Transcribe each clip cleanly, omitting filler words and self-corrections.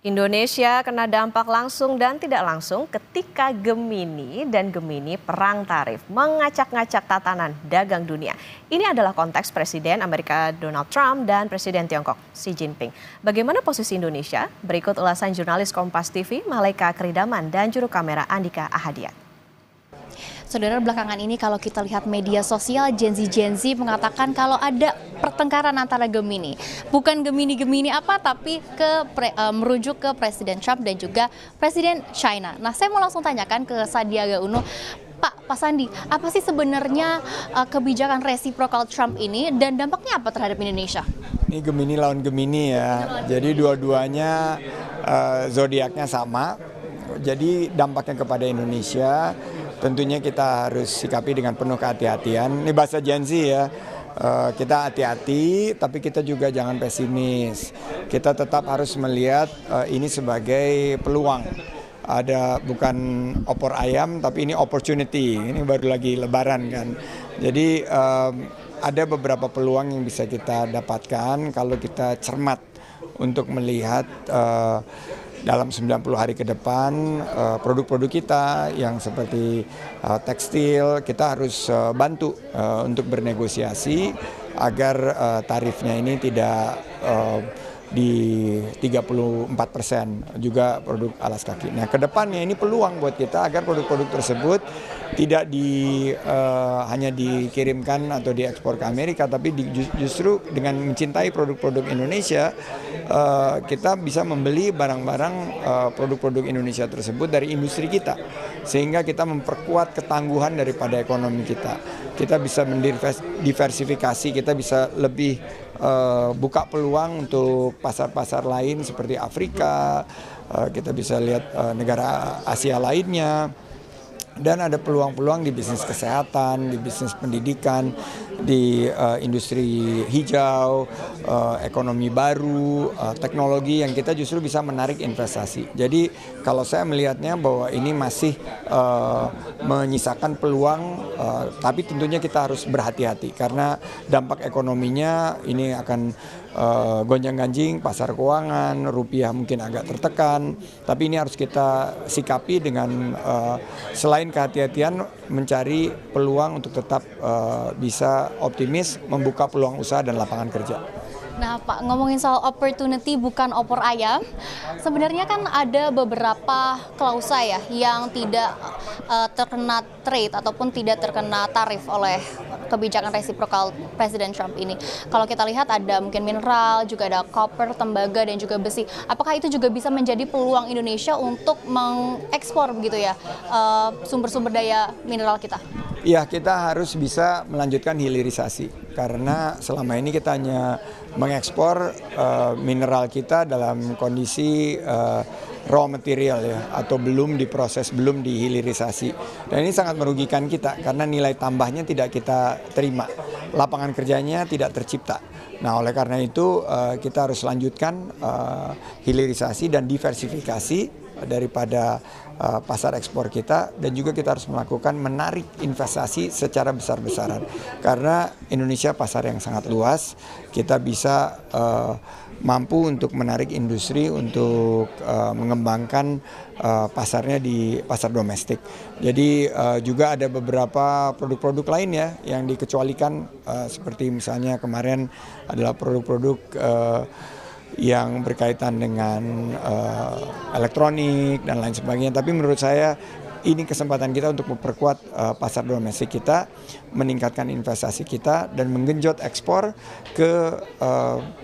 Indonesia kena dampak langsung dan tidak langsung ketika Gemini dan Gemini perang tarif mengacak-ngacak tatanan dagang dunia. Ini adalah konteks Presiden Amerika Donald Trump dan Presiden Tiongkok Xi Jinping. Bagaimana posisi Indonesia? Berikut ulasan jurnalis Kompas TV Malaika Kridaman dan juru kamera Andika Ahadiat. Saudara, belakangan ini kalau kita lihat media sosial, Gen Z mengatakan kalau ada pertengkaran antara Gemini. Bukan Gemini apa, tapi merujuk ke Presiden Trump dan juga Presiden China. Nah, saya mau langsung tanyakan ke Sandiaga Uno. Pak Sandi, apa sih sebenarnya kebijakan reciprocal Trump ini dan dampaknya apa terhadap Indonesia? Ini Gemini lawan Gemini ya, jadi dua-duanya zodiaknya sama. Jadi dampaknya kepada Indonesia tentunya kita harus sikapi dengan penuh kehati-hatian. Ini bahasa Gen Z ya, kita hati-hati tapi kita juga jangan pesimis. Kita tetap harus melihat ini sebagai peluang. Ada bukan opor ayam tapi ini opportunity, ini baru lagi lebaran kan. Jadi ada beberapa peluang yang bisa kita dapatkan kalau kita cermat untuk melihat dalam 90 hari ke depan produk-produk kita yang seperti tekstil kita harus bantu untuk bernegosiasi agar tarifnya ini tidak di 34%, juga produk alas kaki. Nah, ke depannya ini peluang buat kita agar produk-produk tersebut tidak hanya dikirimkan atau diekspor ke Amerika, tapi justru dengan mencintai produk-produk Indonesia, kita bisa membeli barang-barang produk-produk Indonesia tersebut dari industri kita, sehingga kita memperkuat ketangguhan daripada ekonomi kita. Kita bisa mendiversifikasi, kita bisa lebih buka peluang untuk pasar-pasar lain seperti Afrika, kita bisa lihat negara Asia lainnya. Dan ada peluang-peluang di bisnis kesehatan, di bisnis pendidikan, di industri hijau, ekonomi baru, teknologi yang kita justru bisa menarik investasi. Jadi kalau saya melihatnya bahwa ini masih menyisakan peluang, tapi tentunya kita harus berhati-hati karena dampak ekonominya ini akan gonjang-ganjing pasar keuangan, rupiah mungkin agak tertekan, tapi ini harus kita sikapi dengan selain kehati-hatian mencari peluang untuk tetap bisa optimis membuka peluang usaha dan lapangan kerja. Nah Pak, ngomongin soal opportunity bukan opor ayam, sebenarnya kan ada beberapa klausa ya yang tidak terkena trade ataupun tidak terkena tarif oleh kebijakan reciprocal Presiden Trump ini. Kalau kita lihat ada mungkin mineral, juga ada copper, tembaga dan juga besi. Apakah itu juga bisa menjadi peluang Indonesia untuk mengekspor begitu ya sumber-sumber daya mineral kita? Iya, kita harus bisa melanjutkan hilirisasi karena selama ini kita hanya mengekspor mineral kita dalam kondisi raw material ya, atau belum diproses, belum dihilirisasi. Dan ini sangat merugikan kita karena nilai tambahnya tidak kita terima, lapangan kerjanya tidak tercipta. Nah, oleh karena itu kita harus lanjutkan hilirisasi dan diversifikasi daripada pasar ekspor kita, dan juga kita harus melakukan menarik investasi secara besar-besaran karena Indonesia pasar yang sangat luas. Kita bisa mampu untuk menarik industri untuk mengembangkan pasarnya di pasar domestik. Jadi juga ada beberapa produk-produk lain ya yang dikecualikan, seperti misalnya kemarin adalah produk-produk yang berkaitan dengan elektronik dan lain sebagainya. Tapi menurut saya ini kesempatan kita untuk memperkuat pasar domestik kita, meningkatkan investasi kita, dan menggenjot ekspor ke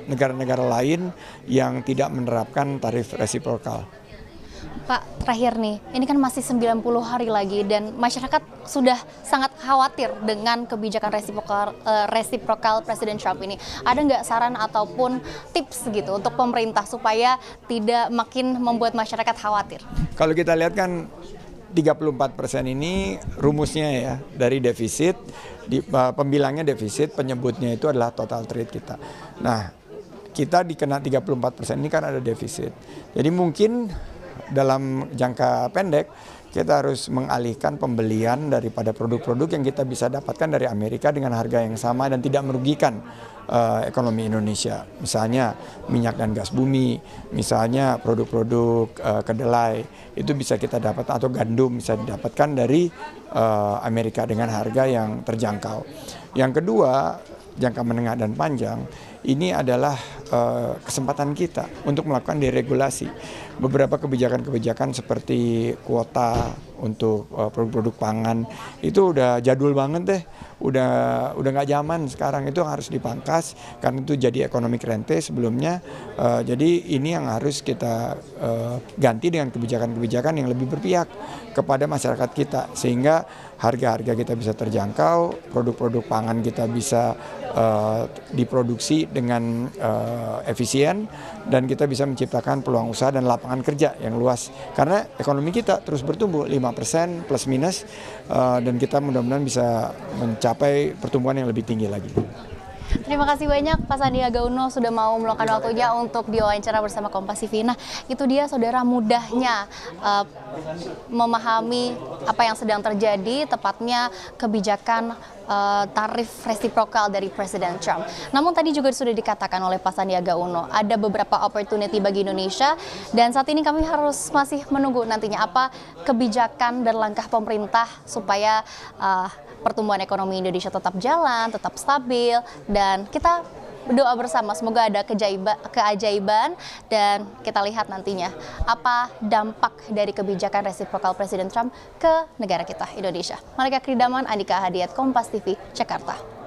negara-negara lain yang tidak menerapkan tarif resiprokal. Pak, terakhir nih, ini kan masih 90 hari lagi dan masyarakat sudah sangat khawatir dengan kebijakan reciprocal Presiden Trump ini. Ada nggak saran ataupun tips gitu untuk pemerintah supaya tidak makin membuat masyarakat khawatir? Kalau kita lihat kan 34% ini rumusnya ya, dari defisit, pembilangnya defisit, penyebutnya itu adalah total trade kita. Nah, kita dikena 34% ini kan ada defisit. Jadi mungkin dalam jangka pendek kita harus mengalihkan pembelian daripada produk-produk yang kita bisa dapatkan dari Amerika dengan harga yang sama dan tidak merugikan ekonomi Indonesia. Misalnya minyak dan gas bumi, misalnya produk-produk kedelai, itu bisa kita dapat, atau gandum bisa didapatkan dari Amerika dengan harga yang terjangkau. Yang kedua, jangka menengah dan panjang, ini adalah kesempatan kita untuk melakukan deregulasi. Beberapa kebijakan-kebijakan seperti kuota untuk produk-produk pangan itu udah jadul banget deh, udah nggak zaman sekarang, itu harus dipangkas karena itu jadi ekonomi rente sebelumnya. Jadi ini yang harus kita ganti dengan kebijakan-kebijakan yang lebih berpihak kepada masyarakat kita, sehingga harga-harga kita bisa terjangkau, produk-produk pangan kita bisa diproduksi dengan efisien, dan kita bisa menciptakan peluang usaha dan lapangan kerja yang luas. Karena ekonomi kita terus bertumbuh 5% plus minus, dan kita mudah-mudahan bisa mencapai pertumbuhan yang lebih tinggi lagi. Terima kasih banyak Pak Sandiaga Uno sudah mau meluangkan waktunya untuk diwawancara bersama Kompas TV. Nah, itu dia saudara, mudahnya memahami apa yang sedang terjadi, tepatnya kebijakan tarif resiprokal dari Presiden Trump. Namun tadi juga sudah dikatakan oleh Pak Sandiaga Uno, ada beberapa opportunity bagi Indonesia, dan saat ini kami harus masih menunggu nantinya apa kebijakan dan langkah pemerintah supaya pertumbuhan ekonomi Indonesia tetap jalan, tetap stabil, dan kita berdoa bersama semoga ada keajaiban, dan kita lihat nantinya apa dampak dari kebijakan resiprokal Presiden Trump ke negara kita, Indonesia. Malika Kridaman, Andika Hadiat, Kompas TV, Jakarta.